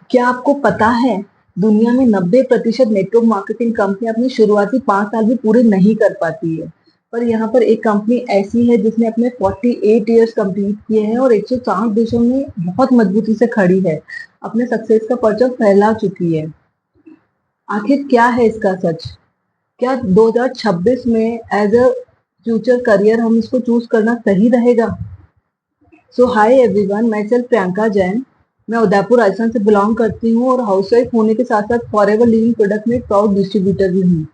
क्या आपको पता है दुनिया में 90% नेटवर्क मार्केटिंग कंपनी अपनी शुरुआती 5 साल भी पूरे नहीं कर पाती है। पर यहाँ पर एक कंपनी ऐसी है जिसने अपने 48 ईयर्स कंप्लीट किए हैं और 160 देशों में बहुत मजबूती से खड़ी है, अपने सक्सेस का परचम फैला चुकी है। आखिर क्या है इसका सच? क्या 2026 में एज अ फ्यूचर करियर हम इसको चूज करना सही रहेगा? सो हाय एवरीवन, मैं सेल्फ प्रियंका जैन। मैं उदयपुर राजस्थान से बिलोंग करती हूँ और हाउसवाइफ होने के साथ साथ फॉरएवर लिविंग प्रोडक्ट में प्राउड डिस्ट्रीब्यूटर भी हूँ।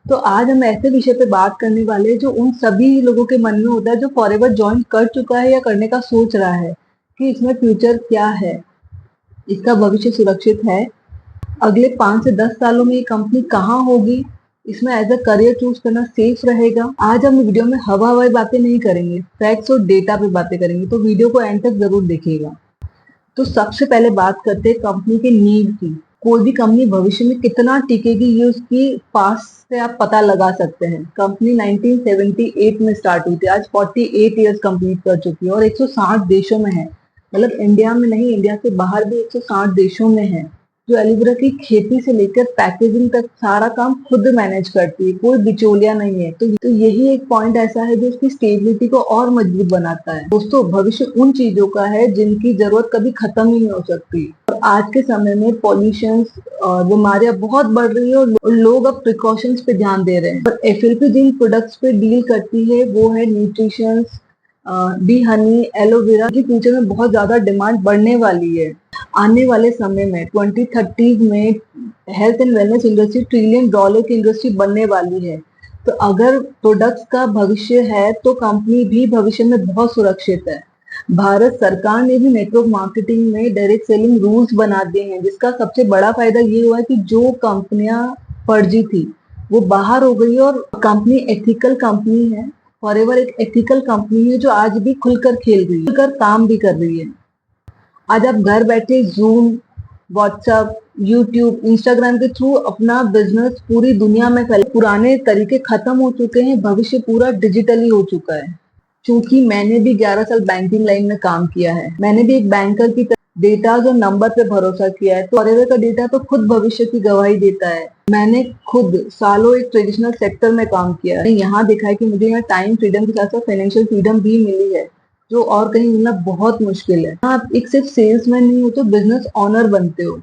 तो आज हम ऐसे विषय पे बात करने वाले हैं जो उन सभी लोगों के मन में होता है जो फॉरएवर ज्वाइन कर चुका है या करने का सोच रहा है, कि इसमें फ्यूचर क्या है, इसका भविष्य सुरक्षित है, अगले 5 से 10 सालों में ये कंपनी कहाँ होगी, इसमें एज अ करियर चूज करना सेफ रहेगा। आज हम वीडियो में हवा हवाई बातें नहीं करेंगे, फैक्ट्स और डेटा पे बातें करेंगे, तो वीडियो को एंड तक जरूर देखिएगा। तो सबसे पहले बात करते हैं कंपनी के नीड की। कोई भी कंपनी भविष्य में कितना टिकेगी ये उसकी पास से आप पता लगा सकते हैं। कंपनी 1978 में स्टार्ट हुई थी, आज 48 ईयर्स कंप्लीट कर चुकी है और 160 देशों में है। मतलब इंडिया में नहीं, इंडिया से बाहर भी 160 देशों में है। जो एलोवेरा की खेती से लेकर पैकेजिंग तक सारा काम खुद मैनेज करती है, कोई बिचौलिया नहीं है। तो यही एक पॉइंट ऐसा है जो उसकी स्टेबिलिटी को और मजबूत बनाता है। दोस्तों, भविष्य उन चीजों का है जिनकी जरूरत कभी खत्म ही नहीं हो सकती। और आज के समय में पॉल्यूशन और बीमारियां बहुत बढ़ रही है और लोग अब प्रिकॉशंस पे ध्यान दे रहे हैं। और एफएलपी जिन प्रोडक्ट्स पे डील करती है वो है न्यूट्रिशन, बी हनी, एलोवेरा की फ्यूचर में बहुत ज्यादा डिमांड बढ़ने वाली है। आने वाले समय में 2030 में health and wellness industry $1 trillion की इंडस्ट्री बनने वाली है। तो अगर प्रोडक्ट्स का भविष्य है तो कंपनी भी भविष्य में बहुत सुरक्षित है। भारत सरकार ने भी नेटवर्क मार्केटिंग में डायरेक्ट सेलिंग रूल्स बना दिए हैं, जिसका सबसे बड़ा फायदा ये हुआ है कि जो कंपनियां फर्जी थी वो बाहर हो गई और कंपनी एथिकल कंपनी है। फॉरएवर एक एथिकल कंपनी है जो आज भी खुलकर खेल रही है, खुलकर काम भी कर रही है। आज आप घर बैठे जूम, व्हाट्सएप, यूट्यूब, इंस्टाग्राम के थ्रू अपना बिजनेस पूरी दुनिया में फैले। पुराने तरीके खत्म हो चुके हैं, भविष्य पूरा डिजिटली हो चुका है। क्योंकि मैंने भी 11 साल बैंकिंग लाइन में काम किया है, मैंने भी एक बैंकर की तरह डेटा और नंबर पे भरोसा किया है। तो फॉरएवर का डेटा तो खुद भविष्य की गवाही देता है। मैंने खुद सालों एक ट्रेडिशनल सेक्टर में काम किया है, यहाँ देखा है कि मुझे यहाँ टाइम फ्रीडम के साथ साथ फाइनेंशियल फ्रीडम भी मिली है, जो और कहीं मिलना बहुत मुश्किल है। आप एक सिर्फ सेल्समैन नहीं हो तो बिजनेस ऑनर बनते हो।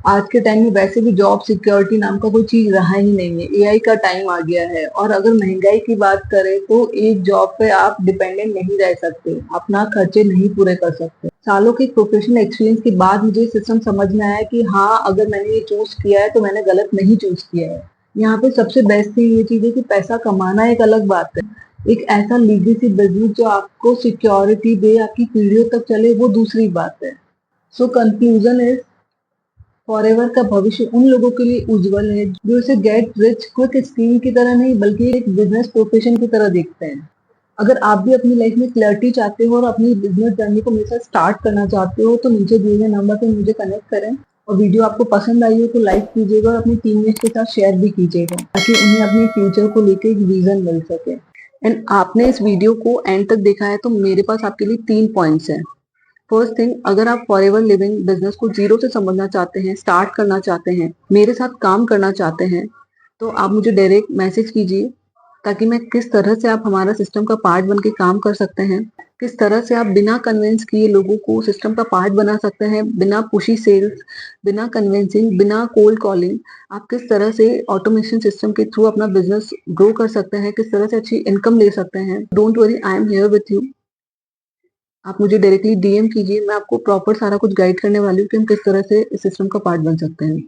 आज के टाइम में वैसे भी जॉब सिक्योरिटी नाम का कोई चीज रहा ही नहीं है, एआई का टाइम आ गया है। और अगर महंगाई की बात करें तो एक जॉब पे आप डिपेंडेंट नहीं रह सकते, अपना खर्चे नहीं पूरे कर सकते। सालों के प्रोफेशनल एक्सपीरियंस के बाद मुझे सिस्टम समझ में आया कि हाँ, अगर मैंने ये चूज किया है तो मैंने गलत नहीं चूज किया है। यहाँ पे सबसे बेस्ट थिंग ये चीज है कि पैसा कमाना एक अलग बात है, एक ऐसा लीगेसी बिजनेस जो आपको सिक्योरिटी दे, आपकी पीढ़ियों तक चले, वो दूसरी बात है। सो कंक्लूजन इज, फॉरएवर का भविष्य उन लोगों के लिए उज्जवल है जो इसे गेट रिच क्विक स्कीम की तरह नहीं बल्कि एक बिजनेस प्रोफेशन की तरह देखते हैं। अगर आप भी अपनी लाइफ में क्लैरिटी चाहते हो और अपनी बिजनेस जर्नी को मेरे साथ स्टार्ट करना चाहते हो तो नीचे दिए गए नंबर पर मुझे कनेक्ट करें। और वीडियो आपको पसंद आई हो तो लाइक कीजिएगा और अपनी टीममेट्स के साथ शेयर भी कीजिएगा, ताकि उन्हें अपने फ्यूचर को लेकर एक विजन मिल सके। एंड आपने इस वीडियो को एंड तक देखा है तो मेरे पास आपके लिए 3 पॉइंट्स हैं। फर्स्ट थिंग, अगर आप फॉरएवर लिविंग बिजनेस को जीरो से समझना चाहते हैं, स्टार्ट करना चाहते हैं, मेरे साथ काम करना चाहते हैं, तो आप मुझे डायरेक्ट मैसेज कीजिए, ताकि मैं किस तरह से आप हमारा सिस्टम का पार्ट बन के काम कर सकते हैं, किस तरह से आप बिना कन्विंस किए लोगों को सिस्टम का पार्ट बना सकते हैं, बिना पुशी सेल्स, बिना कन्विंसिंग, बिना कोल्ड कॉलिंग, आप किस तरह से ऑटोमेशन सिस्टम के थ्रू अपना बिजनेस ग्रो कर सकते हैं, किस तरह से अच्छी इनकम ले सकते हैं। Don't worry, I am here with you. आप मुझे डायरेक्टली डीएम कीजिए, मैं आपको प्रॉपर सारा कुछ गाइड करने वाली हूँ कि हम किस तरह से इस सिस्टम का पार्ट बन सकते हैं।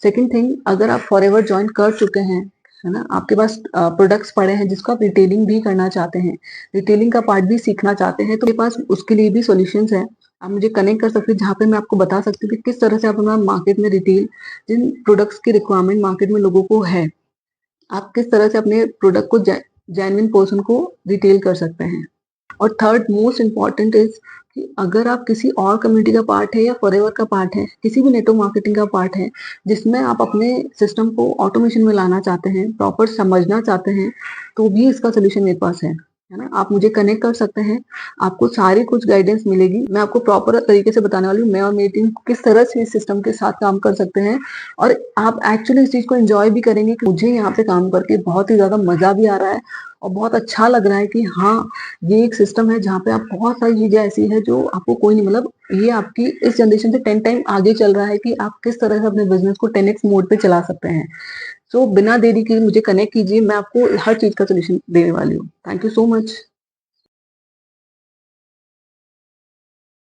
सेकंड थिंग, अगर आप फॉरएवर ज्वाइन कर चुके हैं, है ना, आपके पास प्रोडक्ट्स पड़े हैं जिसको आप रिटेलिंग भी करना चाहते हैं, रिटेलिंग का पार्ट भी सीखना चाहते हैं, तो मेरे पास उसके लिए भी सॉल्यूशंस हैं। आप मुझे कनेक्ट कर सकते हैं, जहाँ पे मैं आपको बता सकती हूँ कि किस तरह से आप अपना मार्केट में रिटेल, जिन प्रोडक्ट्स की रिक्वायरमेंट मार्केट में लोगों को है, आप किस तरह से अपने प्रोडक्ट को जेन्युइन पर्सन को रिटेल कर सकते हैं। और थर्ड मोस्ट इम्पॉर्टेंट इज कि अगर आप किसी और कम्युनिटी का पार्ट है या फॉरएवर का पार्ट है, किसी भी नेटवर्क मार्केटिंग का पार्ट है जिसमें आप अपने सिस्टम को ऑटोमेशन में लाना चाहते हैं, प्रॉपर समझना चाहते हैं, तो भी इसका सोल्यूशन मेरे पास है। है ना? आप मुझे कनेक्ट कर सकते हैं, आपको सारी कुछ गाइडेंस मिलेगी। मैं आपको प्रॉपर तरीके से बताने वाली हूँ, मैं और मेरी टीम किस तरह से इस सिस्टम के साथ काम कर सकते हैं और आप एक्चुअली इस चीज़ को एन्जॉय भी करेंगे कि मुझे यहाँ पे काम करके बहुत ही ज़्यादा मज़ा भी आ रहा है और बहुत अच्छा लग रहा है कि हाँ, ये एक सिस्टम है जहाँ पे आप बहुत सारी चीज़ें ऐसी हैं जो आपको कोई नहीं मतलब ये आपकी इस जनरेशन से 10 टाइम आगे चल रहा है कि आप किस तरह से अपने बिज़नेस को 10x मोड पे चला सकते हैं। सो बिना देरी किए मुझे कनेक्ट कीजिए, मैं आपको हर चीज़ का सॉल्यूशन देने वाली हूँ। Thank you so much.